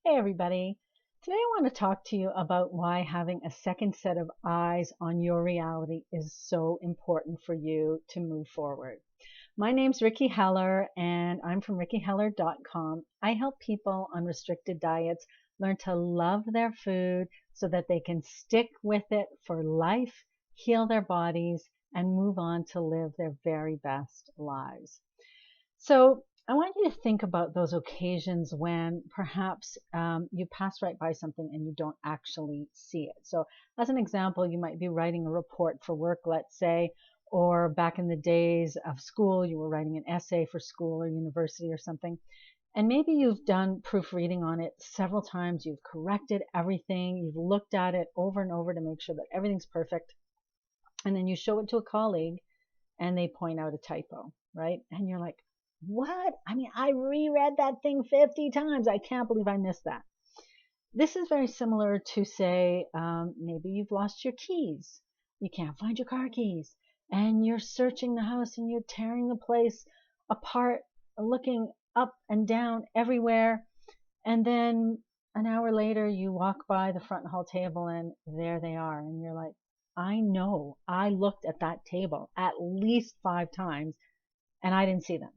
Hey everybody. Today I want to talk to you about why having a second set of eyes on your reality is so important for you to move forward. My name's Ricki Heller and I'm from rickiheller.com. I help people on restricted diets learn to love their food so that they can stick with it for life, heal their bodies, and move on to live their very best lives. So I want you to think about those occasions when perhaps you pass right by something and you don't actually see it. So as an example, you might be writing a report for work, let's say, or back in the days of school, you were writing an essay for school or university or something. And maybe you've done proofreading on it several times. You've corrected everything. You've looked at it over and over to make sure that everything's perfect. And then you show it to a colleague and they point out a typo, right? And you're like, what? I mean, I reread that thing 50 times. I can't believe I missed that. This is very similar to, say, maybe you've lost your keys. You can't find your car keys. And you're searching the house and you're tearing the place apart, looking up and down everywhere. And then an hour later, you walk by the front hall table and there they are. And you're like, I know I looked at that table at least 5 times and I didn't see them.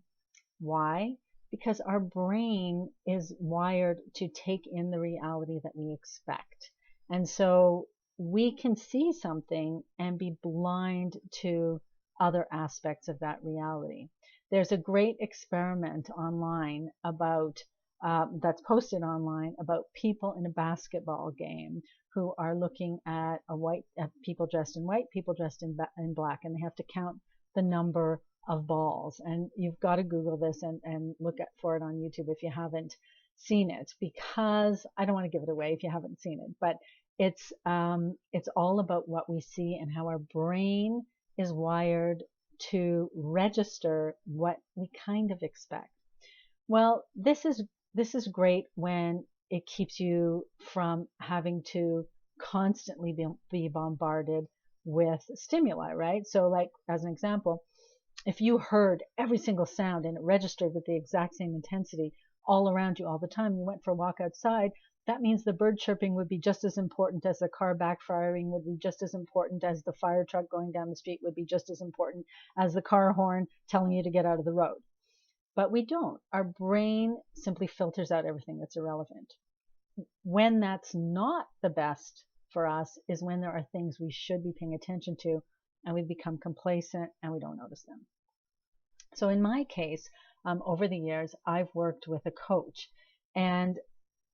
Why? Because our brain is wired to take in the reality that we expect. And so we can see something and be blind to other aspects of that reality. There's a great experiment online about that's posted online about people in a basketball game who are looking at people dressed in white, people dressed in black, and they have to count the number of balls. And you've got to Google this and look for it on YouTube if you haven't seen it, because I don't want to give it away if you haven't seen it, but it's all about what we see and how our brain is wired to register what we kind of expect. Well, this is great when it keeps you from having to constantly be bombarded with stimuli, right? So like as an example, if you heard every single sound and it registered with the exact same intensity all around you all the time, you went for a walk outside, that means the bird chirping would be just as important as the car backfiring, would be just as important as the fire truck going down the street, would be just as important as the car horn telling you to get out of the road. But we don't. Our brain simply filters out everything that's irrelevant. When that's not the best for us is when there are things we should be paying attention to and we become complacent and we don't notice them. So in my case, over the years, I've worked with a coach, and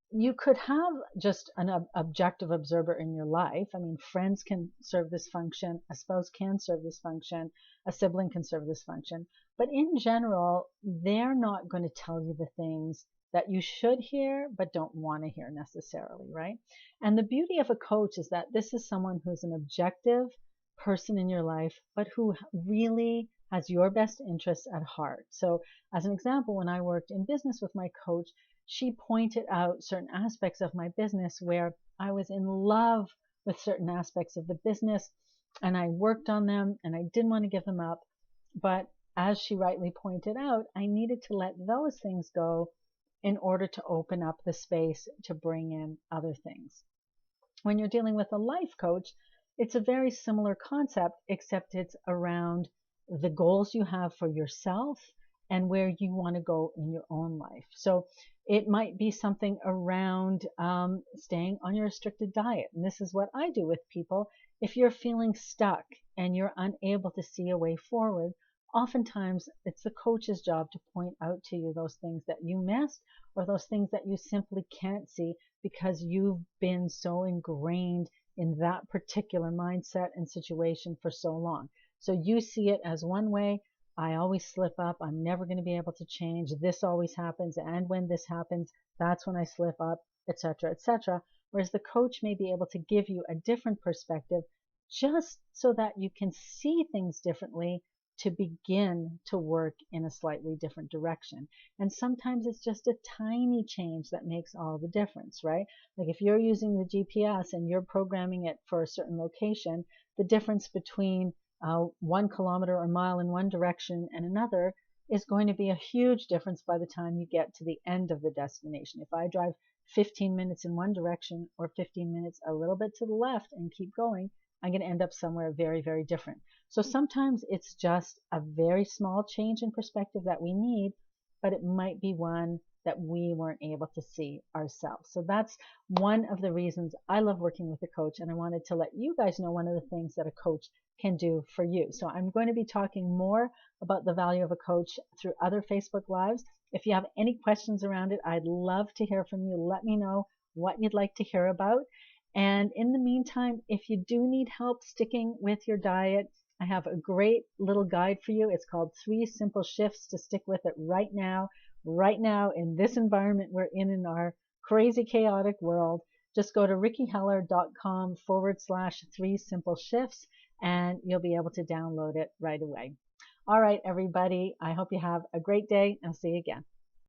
you could have just an objective observer in your life. I mean, friends can serve this function, a spouse can serve this function, a sibling can serve this function. But in general, they're not going to tell you the things that you should hear but don't want to hear necessarily, right? And the beauty of a coach is that this is someone who's an objective person in your life, but who really has your best interests at heart. So as an example, when I worked in business with my coach, she pointed out certain aspects of my business where I was in love with certain aspects of the business and I worked on them and I didn't want to give them up. But as she rightly pointed out, I needed to let those things go in order to open up the space to bring in other things. When you're dealing with a life coach, it's a very similar concept, except it's around the goals you have for yourself and where you want to go in your own life. So it might be something around staying on your restricted diet. And this is what I do with people. If you're feeling stuck and you're unable to see a way forward, oftentimes it's the coach's job to point out to you those things that you missed or those things that you simply can't see because you've been so ingrained in that particular mindset and situation for so long. So you see it as one way. I always slip up. I'm never going to be able to change. This always happens. And when this happens, that's when I slip up, etc., etc. Whereas the coach may be able to give you a different perspective just so that you can see things differently to begin to work in a slightly different direction. And sometimes it's just a tiny change that makes all the difference, right? Like if you're using the GPS and you're programming it for a certain location, the difference between 1 kilometer or mile in one direction and another is going to be a huge difference by the time you get to the end of the destination. If I drive 15 minutes in one direction or 15 minutes a little bit to the left and keep going, I'm going to end up somewhere very, very different. So sometimes it's just a very small change in perspective that we need, but it might be one that we weren't able to see ourselves. So that's one of the reasons I love working with a coach, and I wanted to let you guys know one of the things that a coach can do for you. So I'm going to be talking more about the value of a coach through other Facebook Lives. If you have any questions around it, I'd love to hear from you. Let me know what you'd like to hear about. And in the meantime, if you do need help sticking with your diet, I have a great little guide for you. It's called 3 Simple Shifts to Stick With It right now in this environment we're in our crazy, chaotic world. Just go to rickiheller.com/3 simple shifts and you'll be able to download it right away. All right, everybody. I hope you have a great day. I'll see you again.